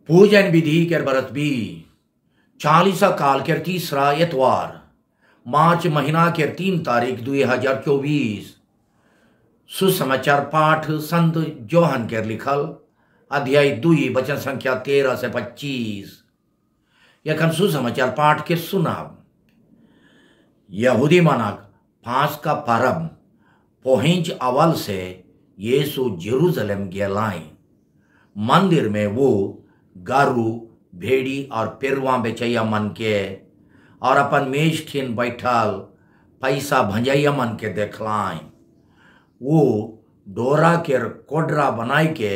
पूजन विधि के बरत भी 40 काल के तीसरा इतवार मार्च महीना के 3 तारीख 2024 सुसमाचार पाठ संत जोहन के लिखल अध्याय 2 वचन संख्या 13 से 25। यखन सुसमाचार पाठ के सुनाब। यहूदी मानक फांस का परब पहुंच अवल से यीशु जेरूशलेम गेलाइन। मंदिर में वो गारू भेड़ी और पेरवा बेचैया मन के और अपन मेज ठीन बैठल पैसा भंजैया मन के देखलाइन। वो डोरा के कोडरा बनाई के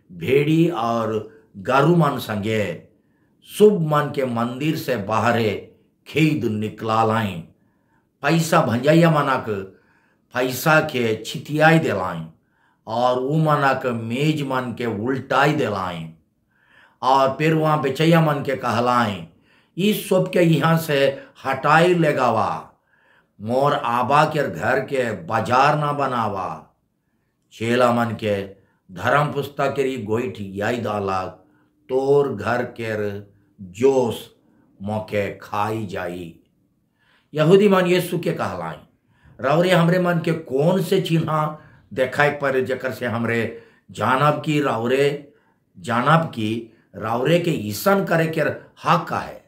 भेड़ी और गारू मन संगे शुभ मन के मंदिर से बाहरे खेद निकला लाइन। पैसा भंजैया मनक पैसा के छितियाई दिलाइन और वो मनक मेज मन के उल्टाई दिलाइन और पेरवा बेचैया मन के कहलाएं इस सब के यहाँ से हटाई लेगावा, मोर आबा के घर के बाजार ना बनावा। चेला मन के धर्म पुस्तक के गोइठ याई डाला तोर घर के जोश मौके खाई जाई। यहूदी मन यीशु के कहलाएं रवरे हमरे मन के कौन से चिन्हा देखाई पर जकर से हमरे जानब की रावरे के ईसन करे के हक का है।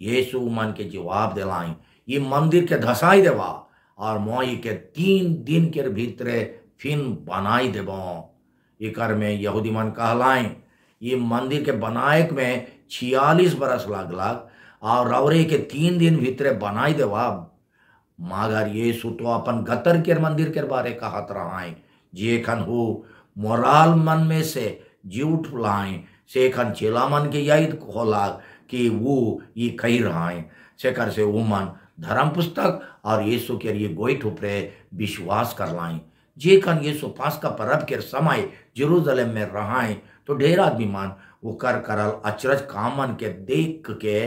यीशु मन के जवाब दिलाई ये मंदिर के धसाई देवा और मोई के 3 दिन के भीतरे फिन बनाई देबो। इकर में यहूदी मन कहलाएं ये मंदिर के बनाए में 46 बरस लगलग और रावरे के 3 दिन भीतरे बनाई देवा। मगर यीशु तो अपन गतर के मंदिर के बारे कहत रहाएं जे खन हो मोराल मन में से झूठ लाएं से खन चेला मन के याद होला कि वो ये कही रहाएं से कर से वो मन धर्म पुस्तक और यीशु के लिए गोइठ ऊपरे विश्वास कर लाएं। जे खन यीशु पास का परब के समय जेरूशलेम में रहाएं तो ढेर आदमी मान उकर करल अचरज कामन के देख के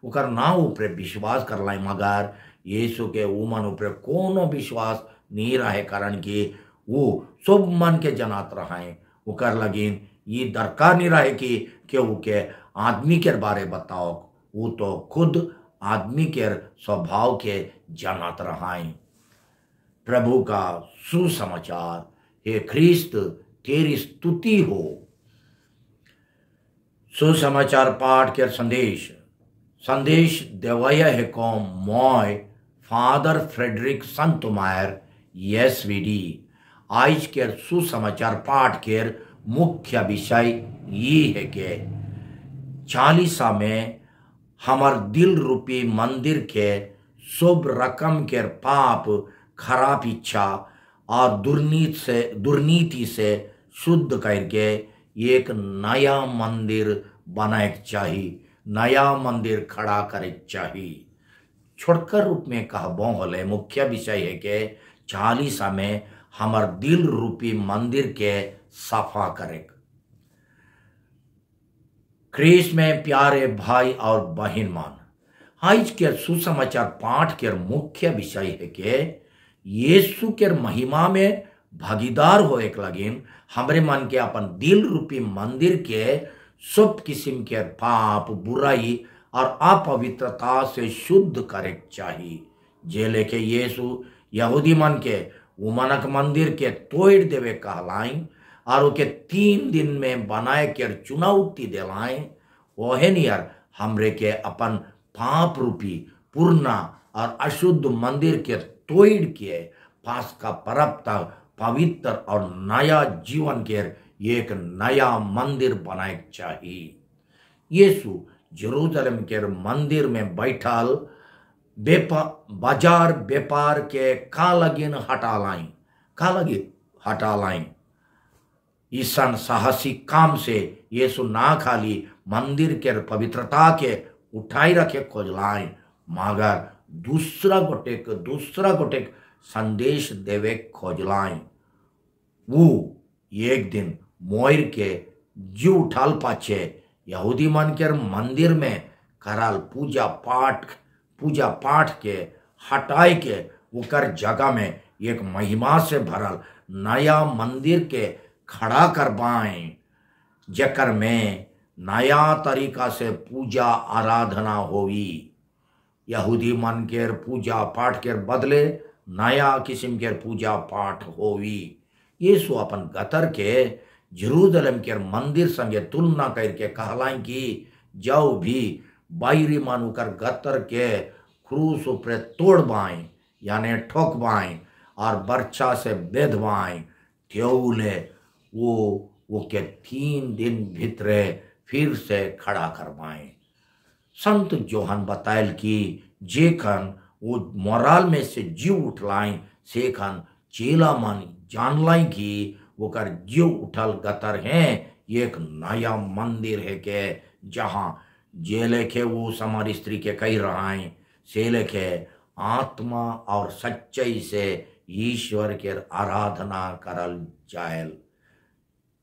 उकर ना ऊपरे विश्वास कर लाएं। मगर यीशु के वो मन ऊपरे कोनो विश्वास नहीं रहे कारण कि वो सब मन के जनात रहाएं। उकर लगिन ये दरकार नहीं रहे कि केहू के आदमी के बारे बताओ, वो तो खुद आदमी के स्वभाव के जानत रहाएं। प्रभु का सुसमाचार। हे ख्रिस्त तेरी स्तुति हो। सुसमाचार पाठ के संदेश देवया है कौम मॉय फादर फ्रेडरिक संतमायर एसवीडी। आज के सुसमाचार पाठ के मुख्य विषय ये है कि 40 में हमार दिल रूपी मंदिर के शुभ रकम के पाप खराब इच्छा और दुर्नीति से शुद्ध करके एक नया मंदिर बनाए चाहिए, नया मंदिर खड़ा करे चाहिए। छोटकर रूप में कहबो होले मुख्य विषय है कि 40 में हमार दिल रूपी मंदिर के सफा करे। ख्रीस्त में प्यारे भाई और बहन मान, आज के सुसमाचार पाठ के मुख्य विषय है कि यीशु के महिमा में भागीदार हो एक लगिन हमरे मन के अपन दिल रूपी मंदिर के सब किस्म के पाप बुराई और अपवित्रता से शुद्ध करे चाहिए। जे लेके यीशु यहूदी मन के वो मनक मंदिर के तोड़ देवे कहलाइन और उके 3 दिन में बनाए के चुनौती दिलाएं। ओहे नियर हमरे के अपन पाप रूपी पूर्णा और अशुद्ध मंदिर के तोड़ के पास का परब तक पवित्र और नया जीवन के एक नया मंदिर बनाए चाहिए। यीशु जेरूशलेम के मंदिर में बैठल बाजार व्यापार के का लगिन हटा लाइन। ईसन साहसी काम से यीशु ना खाली मंदिर के पवित्रता के उठाई रखे खोजलाएं मगर दूसरा गोटेक संदेश देवे खोजलाएं। वो एक दिन मोर के जी उठाल पाछे यहूदी मन के मंदिर में करल पूजा पाठ के हटाई के उकर जगह में एक महिमा से भरल नया मंदिर के खड़ा करवाएं जकर में नया तरीका से पूजा आराधना होवी। यहूदी मन केर पूजा पाठ केर बदले नया किस्म केर पूजा पाठ होवी। यीशु अपन गतर के जेरूशलेम केर मंदिर संगे तुलना करके कहलाई कि जाओ भी बाहरी मन कर गतर के क्रूस ऊपर तोड़बाएं यानी ठोकबाएं और बर्छा से बेधबाएं त्योले वो के 3 दिन भीतरे फिर से खड़ा करवाएं। संत जोहन बतायल कि जेखन वो मोराल में से जीव उठलाई सेखन चेला मन जानलाई कि वो कर जीव उठल गतर है एक नया मंदिर है के जहाँ जे लेखे वो समारी स्त्री के कही रहा है से लेखे आत्मा और सच्चाई से ईश्वर के आराधना करल जायल।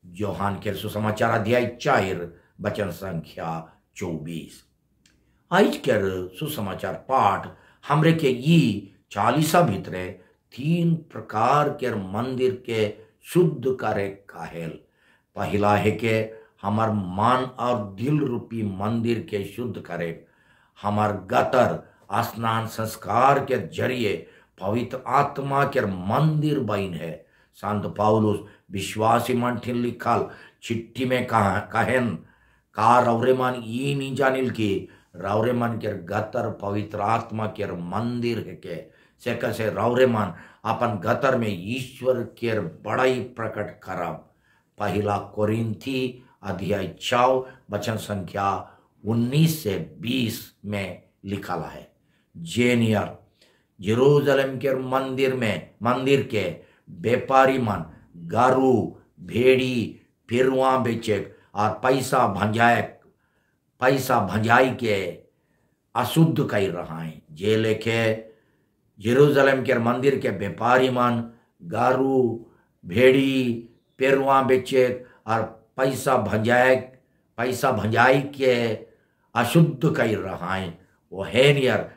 जोहान के सुसमाचार अध्याय 4 वचन संख्या 24। आज के सुसमाचार पाठ हमरे के ये 40 भीतरे 3 प्रकार के मंदिर के शुद्ध करे काहेल। पहला है के हमार मन और दिल रूपी मंदिर के शुद्ध करे। हमार गतर स्नान संस्कार के जरिए पवित्र आत्मा के मंदिर बन है। संत पौलुस विश्वासी मन ठिन लिखल चिट्ठी में कहन का रौरे मन ये नहीं जानिल कि रौरे मन के गतर पवित्र आत्मा के मंदिर है के से कसे रौरे मन अपन गतर में ईश्वर के बड़ाई प्रकट करब। पहला कोरिन्थी अध्याय 4 वचन संख्या 19 से 20 में लिखा है। जेनियर जेरूशलेम के मंदिर के व्यापारी मन गारू भेड़ी फिरवा बेचे और पैसा भंजाई के अशुद्ध कर रहा है। जे लेखे जेरूशलेम के मंदिर के व्यापारी मन गारू भेड़ी पेरवा बेचे और पैसा भंजाई के अशुद्ध कर रहा है। वो है नियर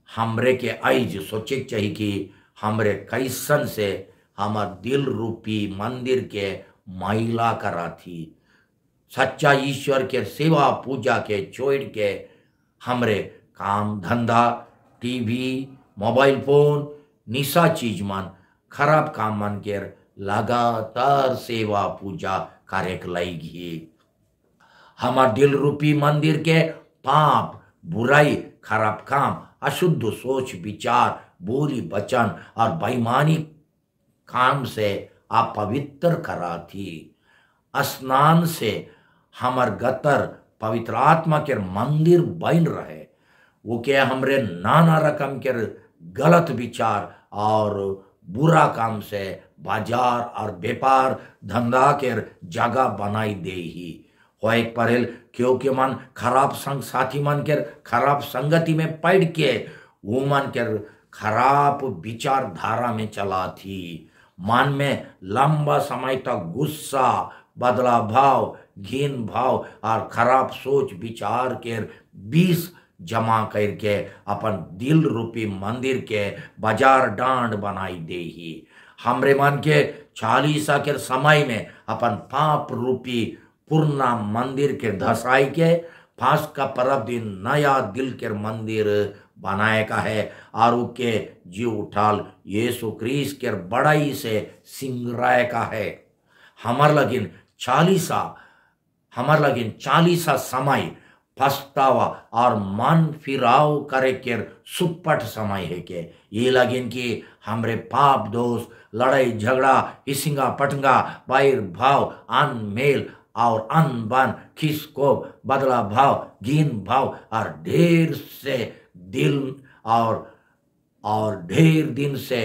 हमरे के आइज सोचे चाहिए कि हमरे कैसन से हमार दिल रूपी मंदिर के मैला करा थी। सच्चा ईश्वर के सेवा पूजा के छोड़ के हमरे काम धंधा टीवी मोबाइल फोन निशा चीज मन खराब काम मन के लगातार सेवा पूजा करे लगी। हमार दिल रूपी मंदिर के पाप बुराई खराब काम अशुद्ध सोच विचार बोली वचन और बेईमानी काम से आप पवित्र करा थी। स्नान से हमर गतर पवित्र आत्मा के मंदिर बन रहे। वो के हमरे नाना रकम के गलत विचार और बुरा काम से बाजार और व्यापार धंधा के जगह बनाई दे ही होए परेल क्योंकि मन खराब संग साथी मन के खराब संगति में पड़ के वो मन के खराब विचार धारा में चला थी। मन में लंबा समय तक गुस्सा बदला भाव घिन भाव और खराब सोच विचार के 20 जमा करके अपन दिल रूपी मंदिर के बाजार डांड बनाई दे ही। हमरे मन के 40 के समय में अपन पाप रूपी पूर्णा मंदिर के धसाई के फांस का पर्व दिन नया दिल के मंदिर बनाए का है और उके जीव उठाल यीशु क्रिस्त के बड़ाई से सिंगराय का है। हमार लगिन 40 समय पछतावा और मन फिराव करे के सुपट समय है के ये लगिन कि हमरे पाप दोष लड़ाई झगड़ा हिसिंगा पटंगा बैर भाव अनमेल और अनबन खिसको बदला भाव घिन भाव और ढेर से दिल और ढेर दिन से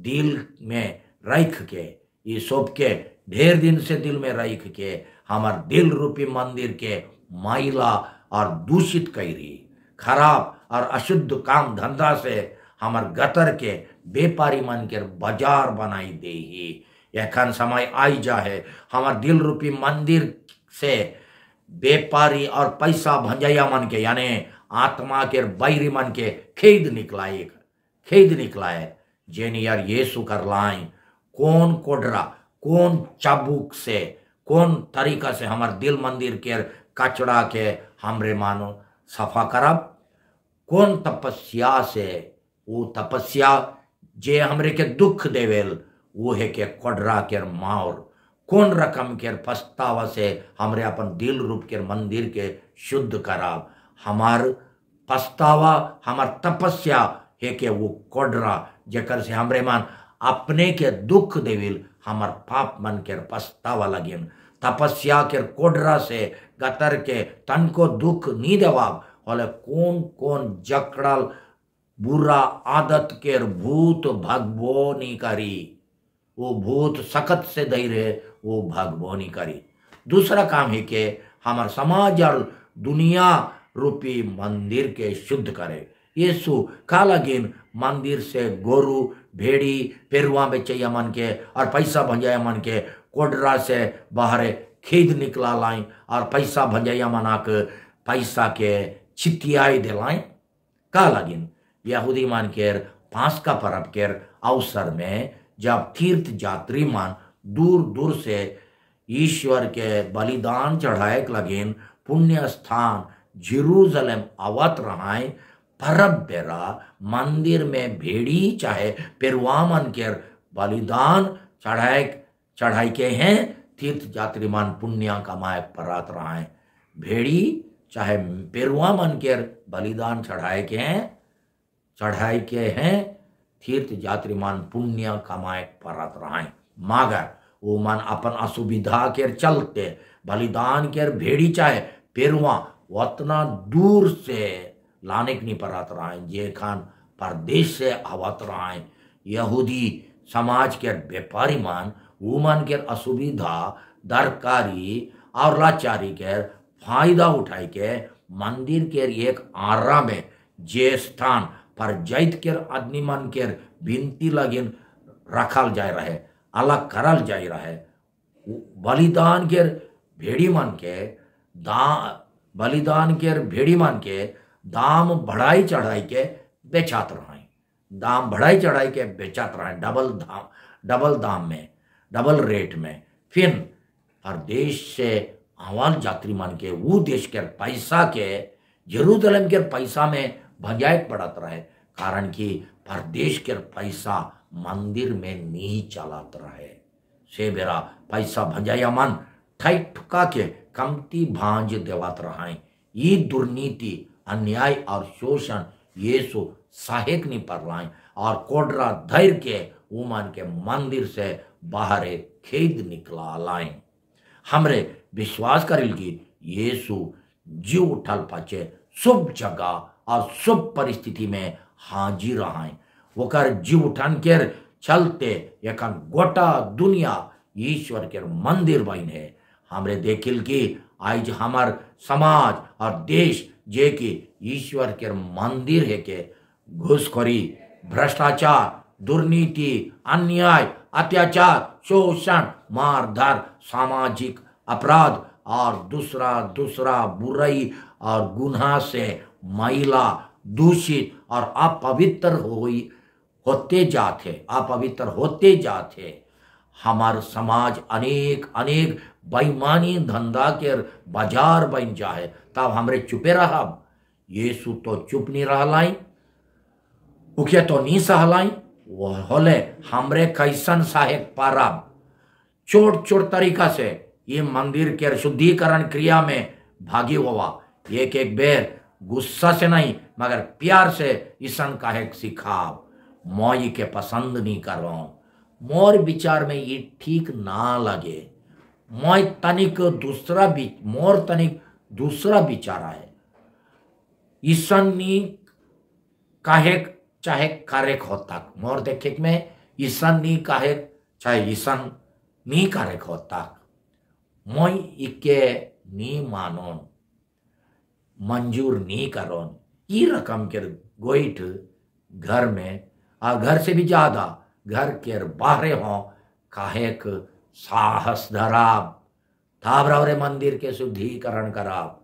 दिल में रख के ये सब के ढेर दिन से दिल में रख के हमार दिल रूपी मंदिर के मैला और दूषित कैरी खराब और अशुद्ध काम धंधा से हमार गतर के व्यापारी मन के बाजार बनाई दे ही। एखन समय आई जा है हमार दिल रूपी मंदिर से व्यापारी और पैसा भंजैया मन के यानी आत्मा के बैरी मन के खेद निकलाए जेनियर यीशु कर लाई कौन कोडरा कौन चाबुक से कौन तरीका से हमार दिल मंदिर के कचड़ा के हमरे मानो सफा करब। कौन तपस्या से? वो तपस्या जे हमरे के दुख देवेल वो है के कोडरा के मार। कौन रकम के पछतावा से हमरे अपन दिल रूप के मंदिर के शुद्ध कराब। हमार पछतावा हमार तपस्या है के वो कोडरा जेकर से हमरे मान अपने के दुख देविल हमार पाप मन के पछतावा लगिन। तपस्या के कोडरा से गतर के तन को दुख नहीं देवाब। बोले कौन कौन जकड़ल बुरा आदत के भूत भगबो नहीं करी। वो भूत सखत से दई रहे वो भगबो नहीं करी। दूसरा काम है कि हमार समाज और दुनिया रूपी मंदिर के शुद्ध करे। यीशु का लगिन मंदिर से गोरू भेड़ी पेरुआ बेचैया मन के और पैसा भंजाया मन के कोडरा से बाहर खेद निकला लाई और पैसा भंजाया मना के पैसा के छितियाई दिलाई। का लगिन यहूदी मान के पांच का परब के अवसर में जब तीर्थ यात्री मान दूर दूर से ईश्वर के बलिदान चढ़ाए लगिन पुण्य स्थान जेरूसलम आवत रहाय। परब बेरा मंदिर में भेड़ी चाहे पेरुआ मन के बलिदान चढ़ाई के हैं तीर्थ यात्री मान पुण्य कमाए परत रहाय। भेड़ी चाहे पेरुआ मन के बलिदान चढ़ाई के हैं तीर्थ यात्री मान पुण्य कमाए परत रहाय। मगर वो मन अपन असुविधा के चलते बलिदान के भेड़ी चाहे पेरुआ उतना दूर से लाने की नहीं परत रहाय। जे खान परदेश से आवत रहाय। यहूदी समाज के व्यापारी मान वो मन के असुविधा दरकारी और लाचारी के फायदा उठाई के मंदिर के एक आरा में जे स्थान पर जैत के आदमी मन के बिनती लगिन रखल जाए रहे अलग करल जाए रहे। बलिदान के भेड़ी मन के दाम बढ़ाई चढ़ाई के बेचात रहे। दाम बढ़ाई चढ़ाई के बेचात रहे डबल दाम में डबल रेट में। फिर परदेश से आवाल यात्री मान के वो देश के पैसा के जेरूसलम के पैसा में भंजाए पड़त रहे। कारण कि परदेश के पैसा मंदिर में नहीं चलत रहे से बेरा पैसा भंजाया मन ठई ठुका के कमती भांज देवत रहे। ये दुर्नीति अन्याय और शोषण यीशु सहायक नहीं पड़ रहा है और कोडरा धैर्य के उमन के मंदिर से बाहर खेद निकला लाए। हमरे विश्वास करिल कि यीशु जी उठल पाचे शुभ जगह और शुभ परिस्थिति में हाजिर रहा। वकर जी उठन के चलते एकन गोटा दुनिया ईश्वर के मंदिर बन है। हमरे देखिल कि आज हमार समाज और देश जे कि ईश्वर के मंदिर है के घूसखोरी भ्रष्टाचार दुर्नीति अन्याय अत्याचार शोषण मारधार सामाजिक अपराध और दूसरा बुराई और गुनाह से महिला दूषित और अपवित्र होते जाते। हमार समाज अनेक बेईमानी धंधा के बाजार बन जाए तब हमरे चुपे रहब। यीशु तो चुप नहीं रहलाई उके तो नहीं सहलाई। वो होले हमरे कैसन साहेब पारब छोट तरीका से ये मंदिर के शुद्धिकरण क्रिया में भागी हुआ। एक बेर गुस्सा से नहीं मगर प्यार से ईसन काहे सिखाव। मोई के पसंद नहीं करो मोर विचार में ये ठीक ना लगे। मोर तनिक दूसरा विचार है। ईसन नी काहे चाहे कार्य होता मोर देखे में ईसन नी काहे चाहे ईसन नी कार्य होता मोई इके नी मानोन मंजूर नी करोन। ये रकम के गोइठ घर में और घर से भी ज्यादा घर के बाहरे हो काहे साहस धराब थाबरवरे मंदिर के शुद्धिकरण कराब।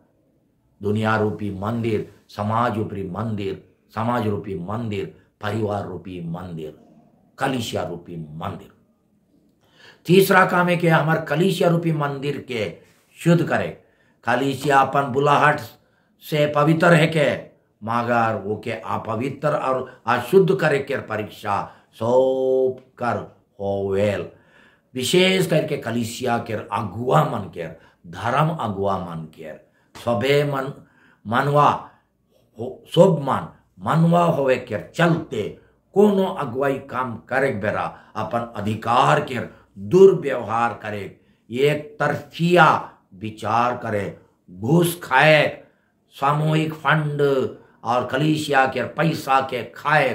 दुनिया रूपी मंदिर समाज रूपी मंदिर परिवार रूपी मंदिर कलीसिया रूपी मंदिर। तीसरा काम है कि हमारे कलीसिया रूपी मंदिर के शुद्ध करे। कलीसिया अपन बुलाहट से पवित्र है के, मगर वो के अपवित्र और अशुद्ध करे के परीक्षा सौंप कर होवेल। विशेष करके कलीसिया के अगुआ मन के, धर्म अगुआ मन के सबे मनवा सब मनवा होवे के चलते कोनो अगुवाई काम करे बेरा अपन अधिकार के दुर्व्यवहार करे, एक तरफिया विचार करे, घूस खाए, सामूहिक फंड और कलीसिया के पैसा के खाए,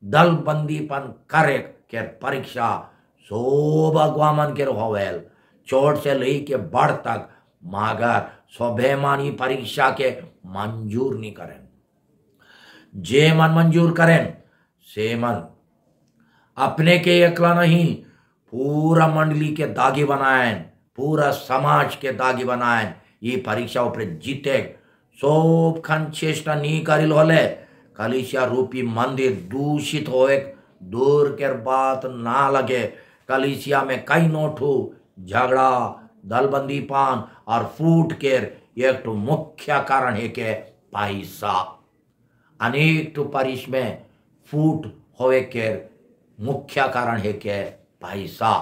दल बंदीपन करे के परीक्षा सोब अगुआ मन के होवेल। छोट से ले के बड़ तक मगर स्वाभिमानी परीक्षा के मंजूर नहीं करें। जे मन मंजूर करें से मन अपने के अकेला नहीं, पूरा मंडली के दागी बनाएं, पूरा समाज के दागी बनाएं। ये परीक्षा ऊपर जीते सोब खन चेष्टा नहीं करिल होले कलीसिया रूपी मंदिर दूषित होए, दूर के बात ना लगे। कलीसिया में कई नोटू झगड़ा, दलबंदी पान और फूट के एक तो मुख्य कारण है के पैसा। अनेक तो परिस में फूट होए के मुख्य कारण है के पैसा।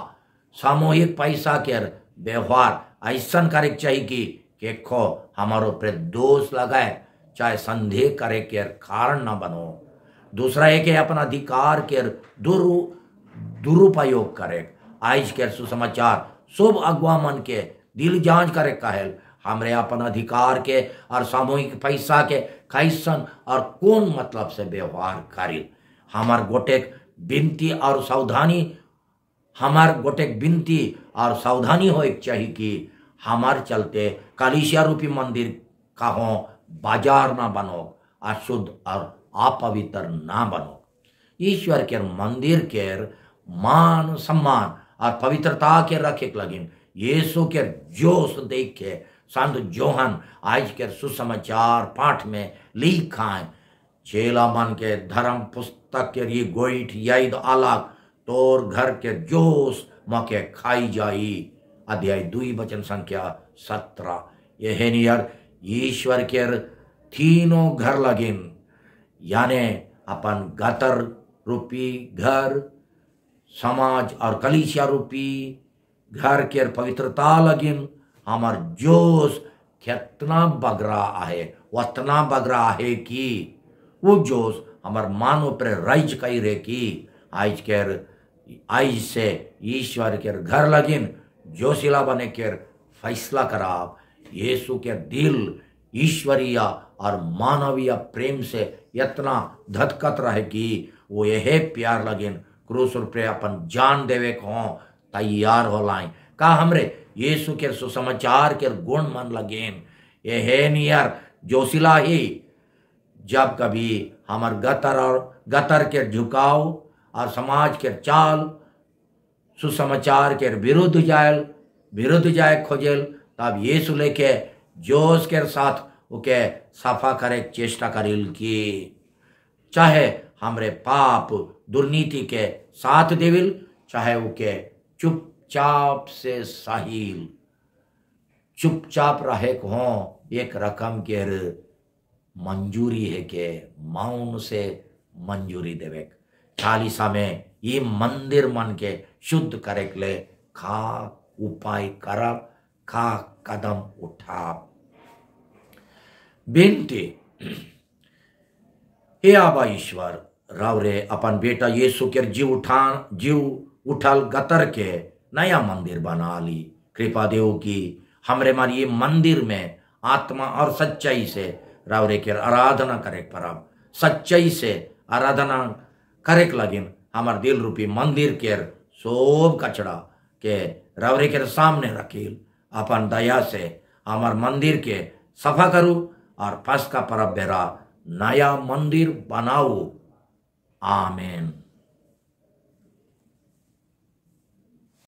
सामूहिक पैसा के व्यवहार ऐसा करे चाहिए कि खो हमारे ऊपर दोष लगाए, चाहे संदेह करे के कारण ना बनो। दूसरा है कि अपन अधिकार के दुरुपयोग करे। आज के सुसमाचार शुभ अगुआ मन के दिल जांच करे कहल, हमरे अपन अधिकार के और सामूहिक पैसा के कैसन और कौन मतलब से व्यवहार करिल। हमार गोटेक बिनती और सावधानी हो चाहिए कि हमार चलते कलीसिया रूपी मंदिर का हो बाजार ना बनो, अशुद्ध और अपवित्र ना बनो। ईश्वर के मंदिर के मान सम्मान और पवित्रता के रखे लगिन यीशु के जोश देख के संत जोहन आज के सुसमाचार पाठ में लिखाएं। चेला मन के धर्म पुस्तक के लिए गोइठ याद अलग तोर घर के जोश मके खाई जाई। अध्याय 2 वचन संख्या 17। यह नियर ईश्वर के तीनों घर लगिन, यानी अपन गतर रूपी घर, समाज और कलीसिया रूपी घर के पवित्रता लगिन। हमार जोश कितना बगरा है, उतना बगरा है कि वो जोश हमार मानो पर राइज कही रे कि आज से ईश्वर के घर लगिन जोशिला बने के फैसला कराब। यीशु के दिल ईश्वरीय और मानवीय प्रेम से इतना धधकत रहे कि वो यह प्यार लगिन क्रूस पे अपन जान देवे को तैयार हो लाए। का हमरे यीशु के सुसमाचार के गुण मन लगेन यह नियर जोशिला ही जब कभी हमार गतर के झुकाव और समाज के चाल सुसमाचार के विरुद्ध जाए खोजेल, तब यीशु लेके जोश के साथ उके सफा करे चेष्टा करिल की चाहे हमरे पाप दुर्नीति के साथ देविल, चाहे उके चुपचाप से साहिल चुपचाप रहे को एक रकम के मंजूरी है के मौन से मंजूरी देवे। चालीसा में ये मंदिर मन के शुद्ध करे के लिए खा उपाय करब, खा कदम उठाब। बेनती हे आबा ईश्वर राव रे अपन बेटा यीशु के जीव उठल गतर के नया मंदिर बना ली। कृपा देव की हमरे मार ये मंदिर में आत्मा और सच्चाई से राव रे के आराधना करे परब, सच्चाई से आराधना करे लगिन हमार दिल रूपी मंदिर के सोब कचड़ा के राव रे के सामने रखिल। अपन दया से हमार मंदिर के सफा करू और पस्का परब बेरा नया मंदिर बनाओ। आमीन।